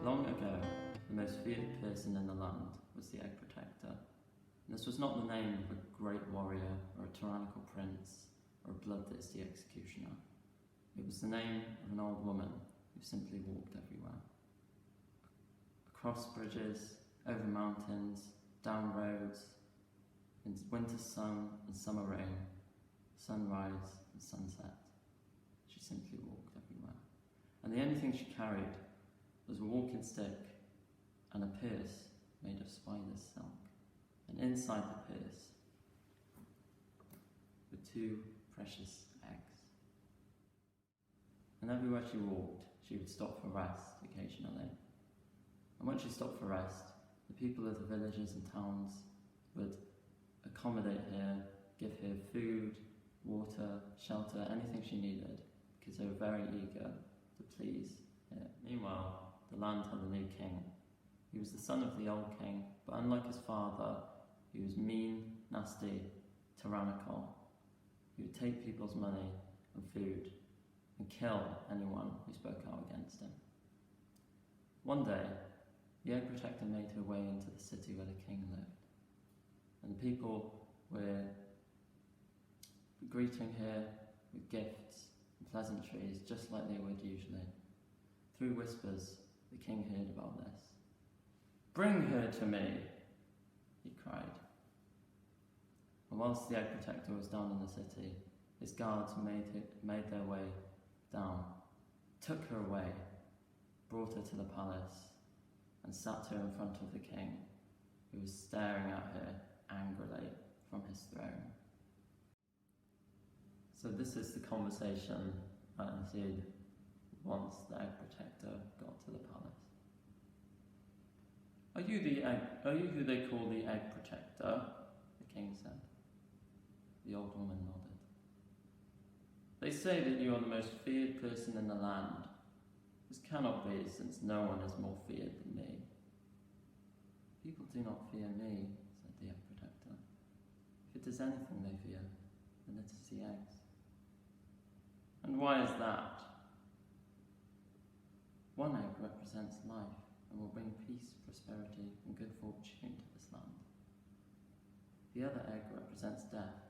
Long ago, the most feared person in the land was the Egg Protector. And this was not the name of a great warrior or a tyrannical prince or a bloodthirsty executioner. It was the name of an old woman who simply walked everywhere. Across bridges, over mountains, down roads, in winter sun and summer rain, sunrise and sunset. She simply walked everywhere. And the only thing she carried was a walking stick and a purse made of spider's silk. And inside the purse were 2 precious eggs. And everywhere she walked, she would stop for rest occasionally. And when she stopped for rest, the people of the villages and towns would accommodate her, give her food, water, shelter, anything she needed, because they were very eager to please her. Meanwhile, the land had a new king. He was the son of the old king, but unlike his father, he was mean, nasty, tyrannical. He would take people's money and food and kill anyone who spoke out against him. One day, the Egg Protector made her way into the city where the king lived. And the people were greeting her with gifts and pleasantries, just like they would usually. Through whispers, the king heard about this. "Bring her to me," he cried. And whilst the Egg Protector was down in the city, his guards made their way down, took her away, brought her to the palace, and sat her in front of the king, who was staring at her angrily from his throne. So this is the conversation that ensued once the Egg Protector got to the palace. Are you who they call the Egg Protector?" the king said. The old woman nodded. "They say that you are the most feared person in the land. This cannot be, since no one is more feared than me." "People do not fear me," said the Egg Protector. "If it is anything they fear, then it is the eggs." "And why is that?" "One egg represents life and will bring peace, prosperity, and good fortune to this land. The other egg represents death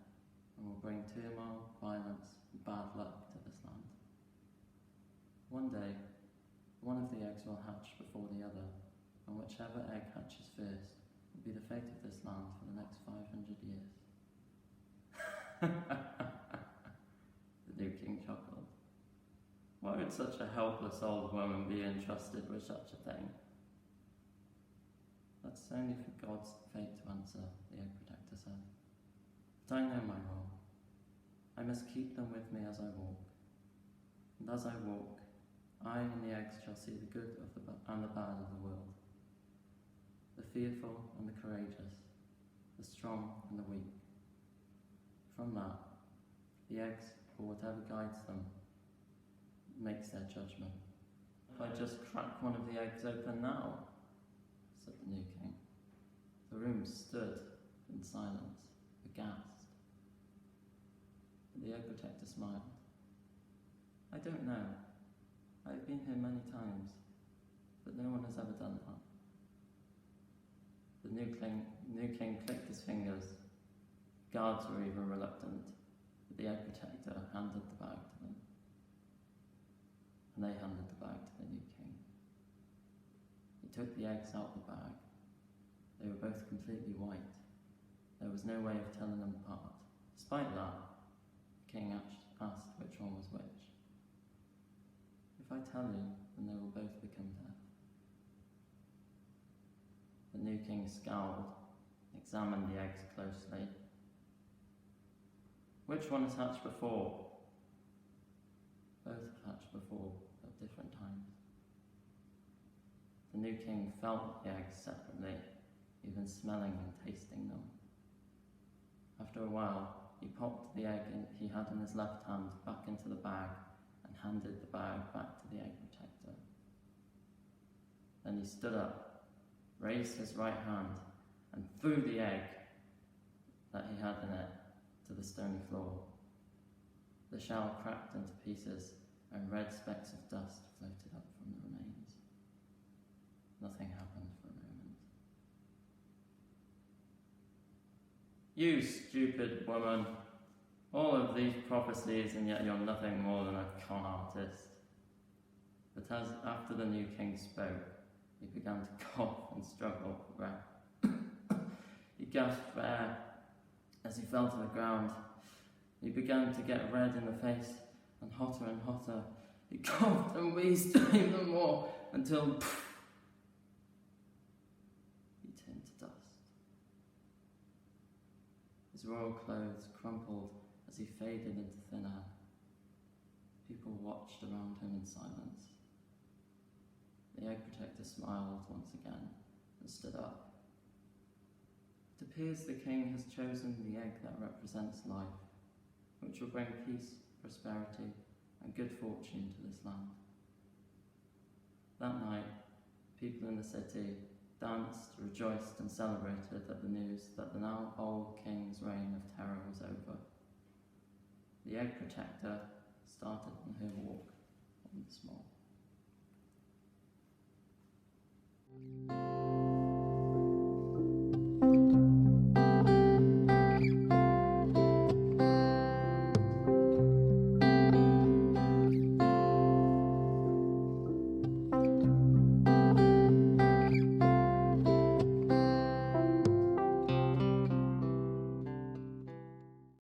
and will bring turmoil, violence, and bad luck to this land. One day, one of the eggs will hatch before the other, and whichever egg hatches first will be the fate of this land for the next 500 years. The new king chuckled. Why would such a helpless old woman be entrusted with such a thing? That's only for God's fate to answer, the Egg Protector said. But I know my role. I must keep them with me as I walk. And as I walk, I and the eggs shall see the good and the bad of the world, the fearful and the courageous, the strong and the weak. From that, the eggs, or whatever guides them, makes their judgment. If I just crack one of the eggs open now, said the new king. The room stood in silence, aghast. But the Egg Protector smiled. I don't know. I've been here many times, but no one has ever done that. The new king clicked his fingers. Guards were even reluctant, but the Egg Protector handed the bag to them. And they handed the bag to the new king. He took the eggs out of the bag. They were both completely white. There was no way of telling them apart. Despite that, the king asked which one was which. If I tell you, then they will both become deaf. The new king scowled, examined the eggs closely. Which one has hatched before? Both have hatched before, at different times. The new king felt the eggs separately, even smelling and tasting them. After a while, he popped the egg he had in his left hand back into the bag and handed the bag back to the Egg Protector. Then he stood up, raised his right hand and threw the egg that he had in it to the stony floor. The shell cracked into pieces and red specks of dust floated up from the remains. Nothing happened for a moment. "You stupid woman! All of these prophecies, and yet you're nothing more than a con artist." But as after the new king spoke, he began to cough and struggle for breath. He gasped for air as he fell to the ground. He began to get red in the face and hotter. He coughed and wheezed even more until he turned to dust. His royal clothes crumpled as he faded into thin air. People watched around him in silence. The egg protector smiled once again and stood up. "It appears the king has chosen the egg that represents life, which will bring peace, prosperity, and good fortune to this land." That night, people in the city danced, rejoiced, and celebrated at the news that the now old king's reign of terror was over. The egg protector started on her walk once more.